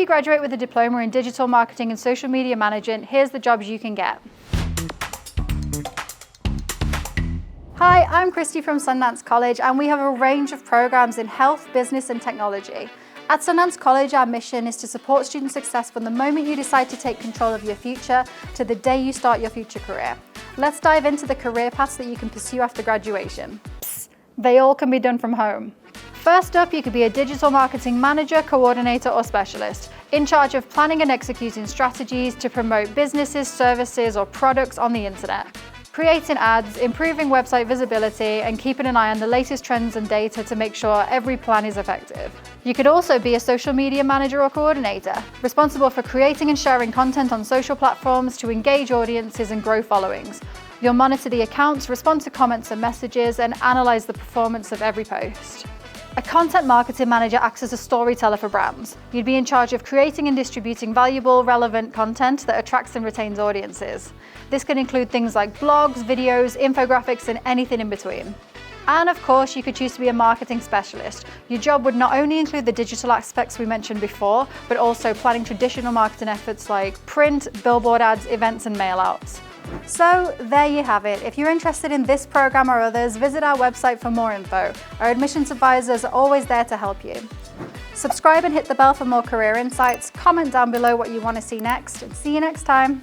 you graduate with a diploma in digital marketing and social media management, here's the jobs you can get. Hi, I'm Christy from Sundance College, and we have a range of programs in health, business and technology. At Sundance College, our mission is to support student success from the moment you decide to take control of your future to the day you start your future career. Let's dive into the career paths that you can pursue after graduation. Psst, they all can be done from home. First up, you could be a digital marketing manager, coordinator or specialist, in charge of planning and executing strategies to promote businesses, services or products on the internet. Creating ads, improving website visibility, and keeping an eye on the latest trends and data to make sure every plan is effective. You could also be a social media manager or coordinator, responsible for creating and sharing content on social platforms to engage audiences and grow followings. You'll monitor the accounts, respond to comments and messages, and analyze the performance of every post. A content marketing manager acts as a storyteller for brands. You'd be in charge of creating and distributing valuable, relevant content that attracts and retains audiences. This can include things like blogs, videos, infographics, and anything in between. And of course, you could choose to be a marketing specialist. Your job would not only include the digital aspects we mentioned before, but also planning traditional marketing efforts like print, billboard ads, events, and mail-outs. So there you have it. If you're interested in this program or others, visit our website for more info. Our admissions advisors are always there to help you. Subscribe and hit the bell for more career insights. Comment down below what you want to see next, and see you next time.